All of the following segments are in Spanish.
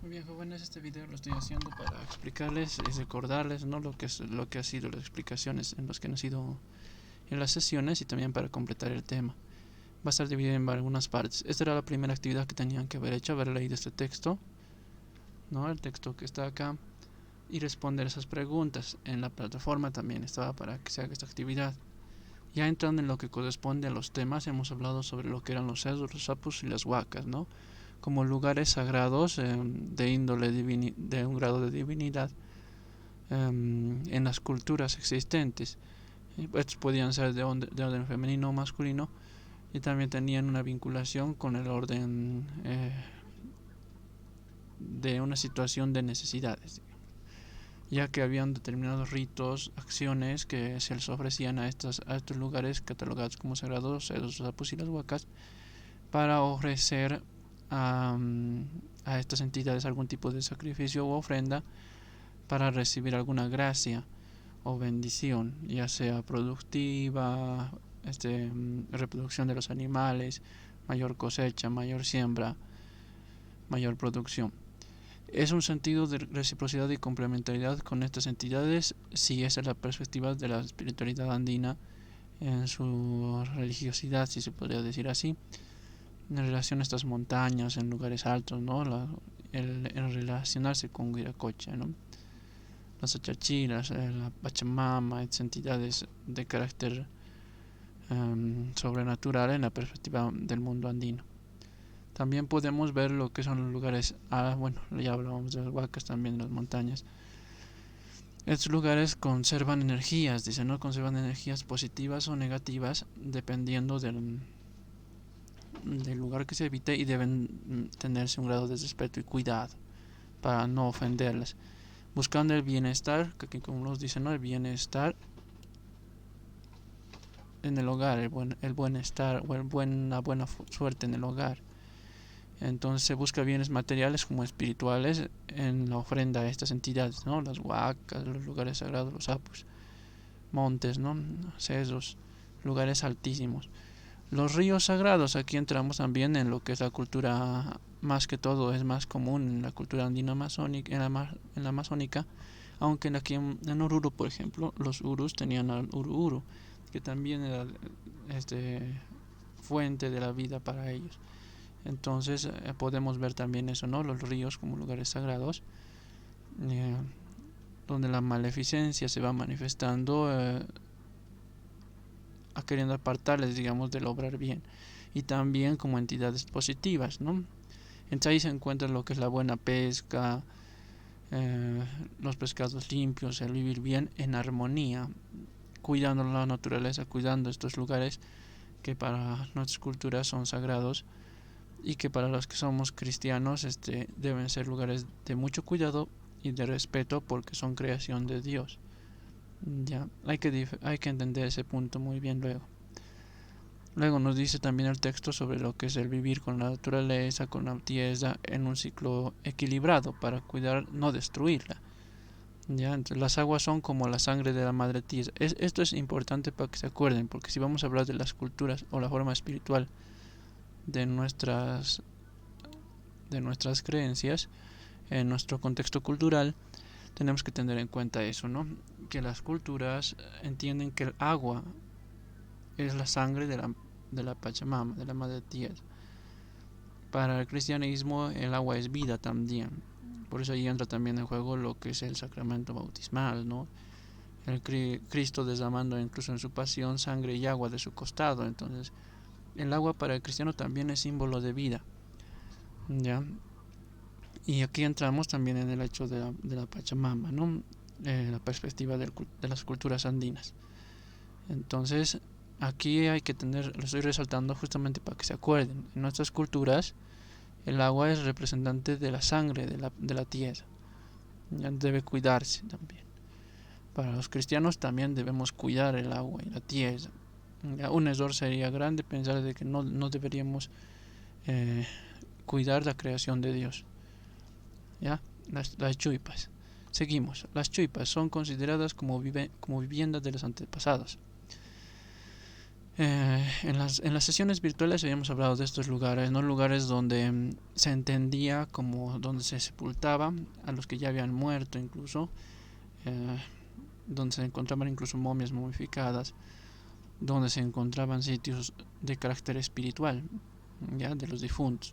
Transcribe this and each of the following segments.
Muy bien, jóvenes, este video lo estoy haciendo para explicarles y recordarles, ¿no?, lo que ha sido las explicaciones en los que han sido en las sesiones, y también para completar el tema. Va a estar dividido en algunas partes. Esta era la primera actividad que tenían que haber hecho, haber leído este texto, ¿no?, el texto que está acá, y responder esas preguntas. En la plataforma también estaba para que se haga esta actividad. Ya entrando en lo que corresponde a los temas, hemos hablado sobre lo que eran los cedros, los sapos y las huacas, ¿no?, como lugares sagrados de índole de un grado de divinidad en las culturas existentes. Estos podían ser de orden femenino o masculino, y también tenían una vinculación con el orden de una situación de necesidades, ya que habían determinados ritos, acciones que se les ofrecían a estos lugares catalogados como sagrados, los sapos y las huacas, para ofrecer a estas entidades algún tipo de sacrificio u ofrenda para recibir alguna gracia o bendición, ya sea productiva, reproducción de los animales, mayor cosecha, mayor siembra, mayor producción. Es un sentido de reciprocidad y complementariedad con estas entidades, si esa es la perspectiva de la espiritualidad andina en su religiosidad, si se podría decir así, en relación a estas montañas, en lugares altos, ¿no?, el relacionarse con Wiracocha, ¿no?, las achachiras, la Pachamama, entidades de carácter sobrenatural en la perspectiva del mundo andino. También podemos ver lo que son los lugares, bueno, ya hablábamos de las huacas, también de las montañas. Estos lugares conservan energías, dicen, ¿no?, conservan energías positivas o negativas dependiendo del lugar que se habite, y deben tenerse un grado de respeto y cuidado para no ofenderlas, buscando el bienestar, que aquí como nos dicen, ¿no?, el bienestar en el hogar, el bienestar o la buena suerte en el hogar. Entonces se busca bienes materiales como espirituales en la ofrenda a estas entidades, ¿no?, las huacas, los lugares sagrados, los sapos, montes, ¿no?, cedros, lugares altísimos. Los ríos sagrados, aquí entramos también en lo que es la cultura, más que todo es más común en la cultura andina amazónica, en la amazónica, aunque aquí en Oruro, por ejemplo, los urus tenían al uru, que también era fuente de la vida para ellos. Entonces podemos ver también eso, ¿no?, los ríos como lugares sagrados, donde la maleficencia se va manifestando, queriendo apartarles, digamos, del obrar bien, y también como entidades positivas, ¿no? Entonces ahí se encuentra lo que es la buena pesca, los pescados limpios, el vivir bien en armonía, cuidando la naturaleza, cuidando estos lugares que para nuestras culturas son sagrados, y que para los que somos cristianos deben ser lugares de mucho cuidado y de respeto, porque son creación de Dios. Ya, hay que entender ese punto muy bien luego. Luego nos dice también el texto sobre lo que es el vivir con la naturaleza, con la tierra, en un ciclo equilibrado para cuidar, no destruirla. Ya, entonces las aguas son como la sangre de la madre tierra. Esto es importante para que se acuerden, porque si vamos a hablar de las culturas o la forma espiritual de nuestras creencias, en nuestro contexto cultural, tenemos que tener en cuenta eso, ¿no?, que las culturas entienden que el agua es la sangre de la Pachamama, de la madre tierra. Para el cristianismo el agua es vida también, por eso ahí entra también en juego lo que es el sacramento bautismal, ¿no?, el Cristo derramando incluso en su pasión sangre y agua de su costado. Entonces el agua para el cristiano también es símbolo de vida, ¿ya? Y aquí entramos también en el hecho de la Pachamama, ¿no?, la perspectiva de las culturas andinas. Entonces aquí hay que lo estoy resaltando justamente para que se acuerden, en nuestras culturas el agua es representante de la sangre de la tierra, ya debe cuidarse también. Para los cristianos también debemos cuidar el agua y la tierra. Ya, un error sería grande pensar de que no deberíamos cuidar la creación de Dios. ¿Ya? Las chuipas. Seguimos. Las chuipas son consideradas como viviendas de los antepasados. En las sesiones virtuales habíamos hablado de estos lugares, ¿no? Lugares donde se entendía como donde se sepultaba a los que ya habían muerto incluso, eh, donde se encontraban incluso momias momificadas, donde se encontraban sitios de carácter espiritual, ya, de los difuntos.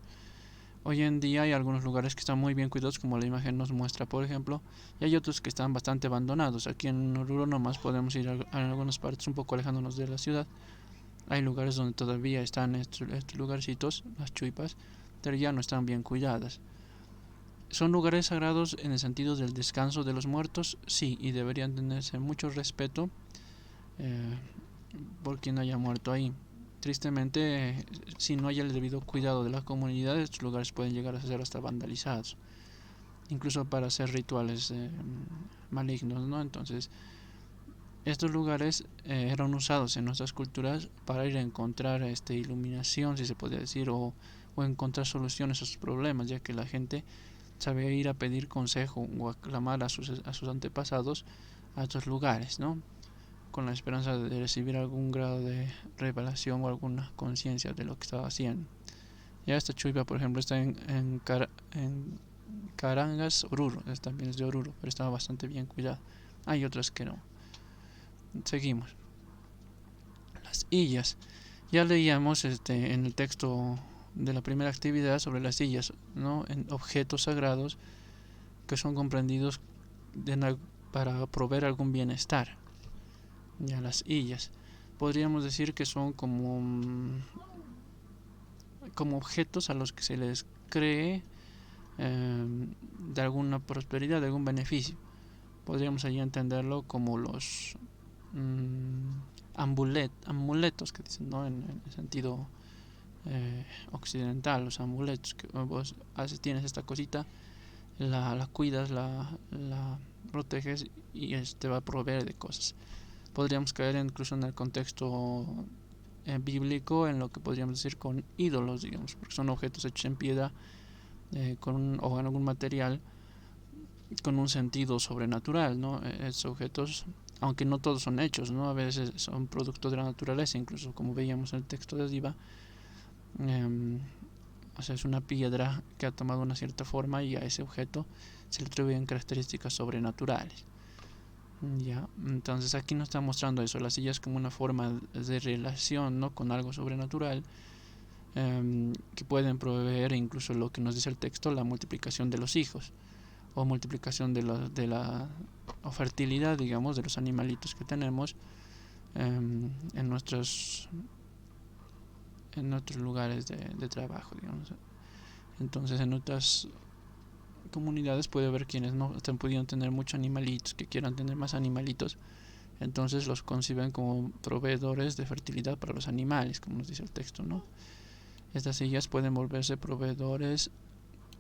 Hoy en día hay algunos lugares que están muy bien cuidados, como la imagen nos muestra, por ejemplo, y hay otros que están bastante abandonados. Aquí en Oruro nomás podemos ir a algunas partes un poco alejándonos de la ciudad. Hay lugares donde todavía están estos lugarcitos, las chuipas, pero ya no están bien cuidadas. ¿Son lugares sagrados en el sentido del descanso de los muertos? Sí, y deberían tenerse mucho respeto eh, por quien haya muerto ahí. Tristemente, si no hay el debido cuidado de la comunidad, estos lugares pueden llegar a ser hasta vandalizados, incluso para hacer rituales malignos, ¿no? Entonces, estos lugares eran usados en nuestras culturas para ir a encontrar iluminación, si se podría decir, o encontrar soluciones a sus problemas, ya que la gente sabía ir a pedir consejo o a clamar a sus antepasados a estos lugares, ¿no? Con la esperanza de recibir algún grado de revelación o alguna conciencia de lo que estaba haciendo. Ya esta chuipa, por ejemplo, está en Carangas, Oruro, también es de Oruro, pero estaba bastante bien cuidado. Hay otras que no. Seguimos. Las illas. Ya leíamos en el texto de la primera actividad sobre las illas, ¿no? En objetos sagrados que son comprendidos para proveer algún bienestar. Ya las illas. Podríamos decir que son como objetos a los que se les cree de alguna prosperidad, de algún beneficio. Podríamos allí entenderlo como los amuletos que dicen, ¿no? En el sentido occidental, los amuletos, que vos tienes esta cosita, la cuidas, la proteges y te va a proveer de cosas. Podríamos caer incluso en el contexto bíblico, en lo que podríamos decir con ídolos, digamos, porque son objetos hechos en piedra o en algún material con un sentido sobrenatural, ¿no? Estos objetos, aunque no todos son hechos, ¿no? A veces son producto de la naturaleza, incluso como veíamos en el texto de arriba, o sea, es una piedra que ha tomado una cierta forma y a ese objeto se le atribuyen características sobrenaturales. Ya, entonces aquí nos está mostrando eso, las sillas como una forma de relación, ¿no? Con algo sobrenatural, que pueden proveer incluso lo que nos dice el texto, la multiplicación de los hijos o multiplicación de la o fertilidad, digamos, de los animalitos que tenemos en nuestros lugares de trabajo, digamos. Entonces en otras comunidades puede haber quienes no están pudiendo tener muchos animalitos, que quieran tener más animalitos, entonces los conciben como proveedores de fertilidad para los animales, como nos dice el texto, ¿no? Estas sillas pueden volverse proveedores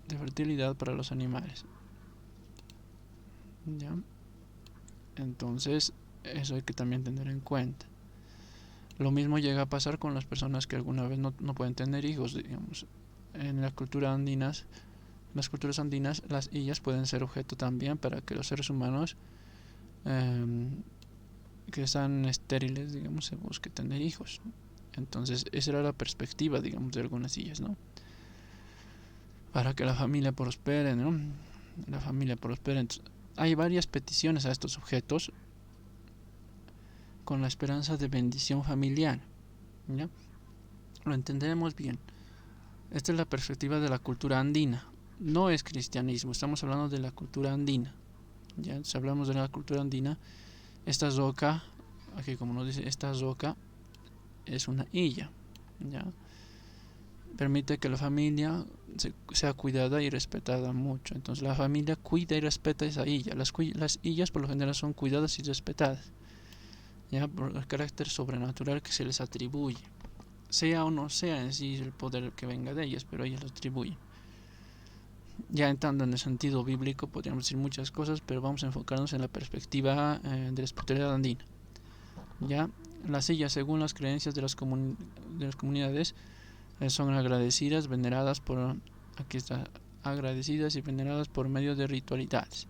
de fertilidad para los animales. ¿Ya? Entonces, eso hay que también tener en cuenta. Lo mismo llega a pasar con las personas que alguna vez no pueden tener hijos, digamos. En las culturas andinas, las illas pueden ser objeto también para que los seres humanos que están estériles, digamos, se busque tener hijos. Entonces, esa era la perspectiva, digamos, de algunas illas, ¿no? Para que la familia prospere, ¿no? La familia prospere. Entonces, hay varias peticiones a estos objetos con la esperanza de bendición familiar, ¿ya? Lo entenderemos bien. Esta es la perspectiva de la cultura andina. No es cristianismo, estamos hablando de la cultura andina. Ya, si hablamos de la cultura andina, esta zoca, aquí como nos dice, esta zoca es una illa, ¿ya? Permite que la familia sea cuidada y respetada mucho. Entonces la familia cuida y respeta esa illa. Las illas por lo general son cuidadas y respetadas, ya, por el carácter sobrenatural que se les atribuye, sea o no sea en sí el poder que venga de ellas, pero ellas lo atribuyen. Ya entrando en el sentido bíblico podríamos decir muchas cosas, pero vamos a enfocarnos en la perspectiva de la espiritualidad andina. Ya, las sillas, según las creencias de las comunidades, son agradecidas, veneradas por, aquí está, agradecidas y veneradas por medio de ritualidades.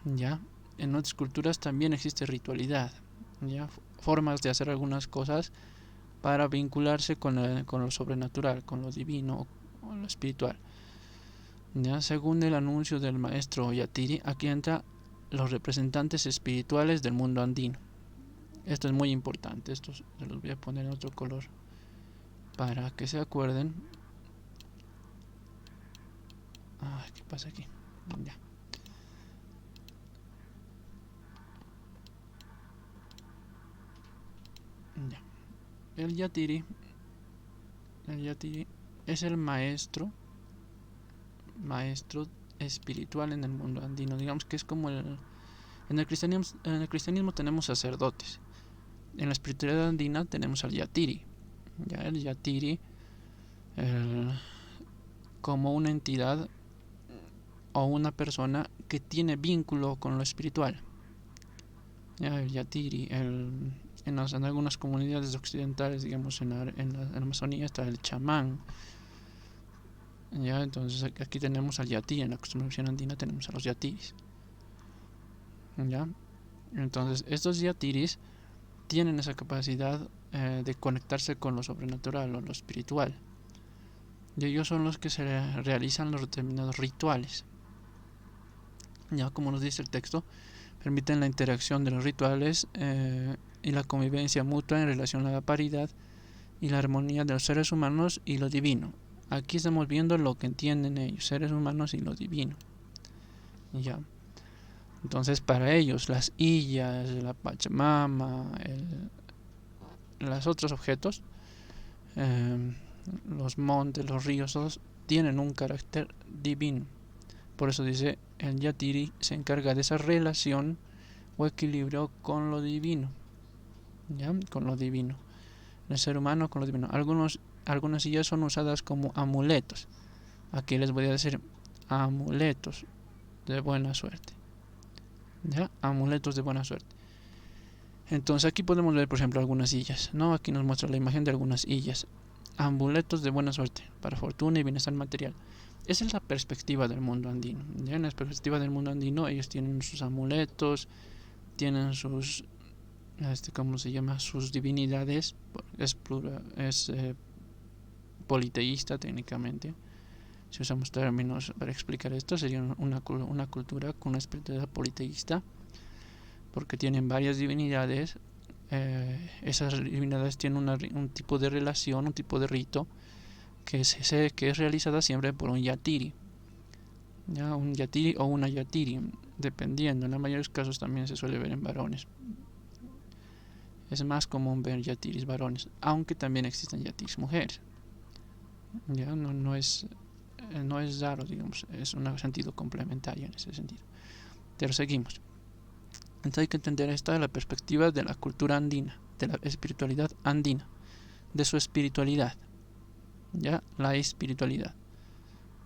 Ya, en otras culturas también existe ritualidad, ya, formas de hacer algunas cosas para vincularse con lo sobrenatural, con lo divino o lo espiritual. ¿Ya? Según el anuncio del maestro Yatiri, aquí entran los representantes espirituales del mundo andino. Esto es muy importante, esto se los voy a poner en otro color para que se acuerden. ¿Qué pasa aquí? Ya. Ya. El Yatiri es el maestro espiritual en el mundo andino. Digamos que es como en el cristianismo tenemos sacerdotes. En la espiritualidad andina tenemos al Yatiri. Ya, el Yatiri como una entidad o una persona que tiene vínculo con lo espiritual. Ya, el Yatiri, en algunas comunidades occidentales, digamos en la Amazonía está el chamán. Ya, entonces aquí tenemos al Yatiri, en la cosmovisión andina tenemos a los Yatiris. Ya, entonces estos Yatiris tienen esa capacidad de conectarse con lo sobrenatural o lo espiritual. Y ellos son los que se realizan los determinados rituales. Ya, como nos dice el texto, permiten la interacción de los rituales y la convivencia mutua en relación a la paridad y la armonía de los seres humanos y lo divino. Aquí estamos viendo lo que entienden ellos, seres humanos y lo divino. Ya. Entonces, para ellos, las illas, la Pachamama, los otros objetos, los montes, los ríos, todos tienen un carácter divino. Por eso dice, el Yatiri se encarga de esa relación o equilibrio con lo divino. ¿Ya? Con lo divino. El ser humano con lo divino. Algunas sillas son usadas como amuletos. Aquí les voy a decir amuletos de buena suerte. ¿Ya? Amuletos de buena suerte. Entonces aquí podemos ver, por ejemplo, algunas sillas, ¿no? Aquí nos muestra la imagen de algunas sillas. Amuletos de buena suerte para fortuna y bienestar material. Esa es la perspectiva del mundo andino. ¿Ya? En la perspectiva del mundo andino, ellos tienen sus amuletos, tienen sus ¿cómo se llama? Sus divinidades. Es politeísta técnicamente. Si usamos términos para explicar esto, sería una cultura con una espiritualidad politeísta, porque tienen varias divinidades. Esas divinidades tienen un tipo de relación, un tipo de rito que es realizada siempre por un Yatiri. ¿Ya? Un Yatiri o una Yatiri, dependiendo. En la mayoría de los casos también se suele ver en varones. Es más común ver Yatiris varones, aunque también existen Yatiris mujeres. Ya no es raro, digamos, es un sentido complementario en ese sentido. Pero seguimos. Entonces hay que entender esta de la perspectiva de la cultura andina, de la espiritualidad andina, de su espiritualidad. Ya, la espiritualidad,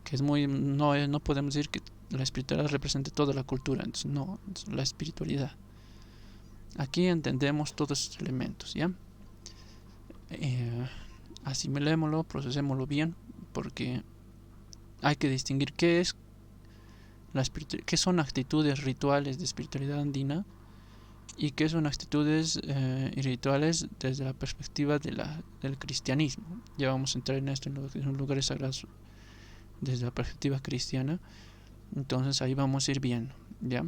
que es muy, no podemos decir que la espiritualidad represente toda la cultura, entonces no, la espiritualidad. Aquí entendemos todos estos elementos, ¿ya? Asimilémoslo, procesémoslo bien, porque hay que distinguir qué son actitudes rituales de espiritualidad andina y qué son actitudes y rituales desde la perspectiva del cristianismo. Ya vamos a entrar en esto en los lugares sagrados desde la perspectiva cristiana. Entonces ahí vamos a ir viendo, ¿ya?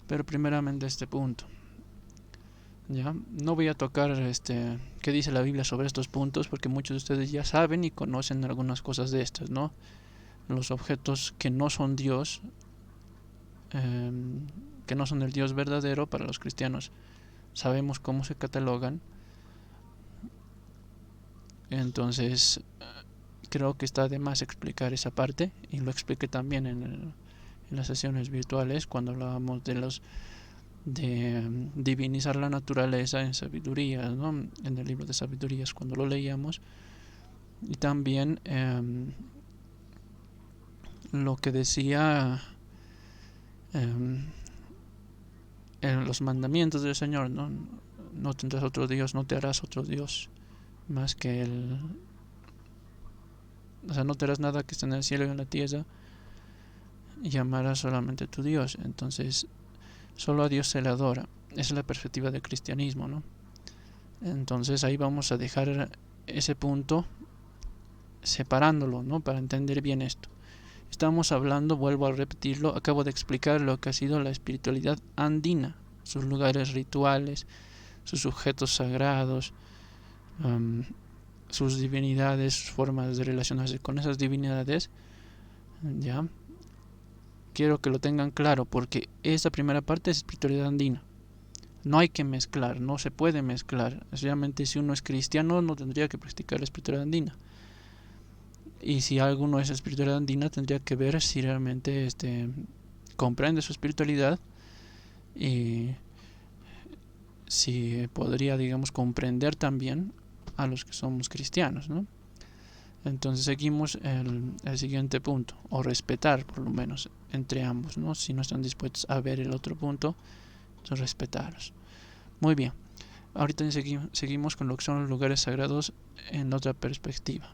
Pero primeramente este punto. ¿Ya? No voy a tocar qué dice la Biblia sobre estos puntos, porque muchos de ustedes ya saben y conocen algunas cosas de estas, ¿no? Los objetos que no son Dios, que no son el Dios verdadero para los cristianos, sabemos cómo se catalogan. Entonces creo que está de más explicar esa parte, y lo expliqué también en las sesiones virtuales cuando hablábamos de divinizar la naturaleza en sabiduría, ¿no? En el libro de sabidurías cuando lo leíamos, y también lo que decía en los mandamientos del Señor, ¿no? No tendrás otro Dios, no te harás otro Dios más que él. O sea, no te harás nada que esté en el cielo y en la tierra, y amarás solamente a tu Dios. Entonces solo a Dios se le adora. Esa es la perspectiva del cristianismo, ¿no? Entonces ahí vamos a dejar ese punto separándolo, ¿no? Para entender bien esto. Estamos hablando, vuelvo a repetirlo, acabo de explicar lo que ha sido la espiritualidad andina, sus lugares rituales, sus sujetos sagrados, sus divinidades, sus formas de relacionarse con esas divinidades. Ya quiero que lo tengan claro, porque esta primera parte es espiritualidad andina. No hay que mezclar, no se puede mezclar. Realmente, si uno es cristiano, no tendría que practicar la espiritualidad andina. Y si alguno es espiritualidad andina, tendría que ver si realmente comprende su espiritualidad y si podría, digamos, comprender también a los que somos cristianos, ¿no? Entonces seguimos el siguiente punto, o respetar por lo menos entre ambos, ¿no? Si no están dispuestos a ver el otro punto, entonces respetarlos. Muy bien, ahorita seguimos con lo que son los lugares sagrados en otra perspectiva.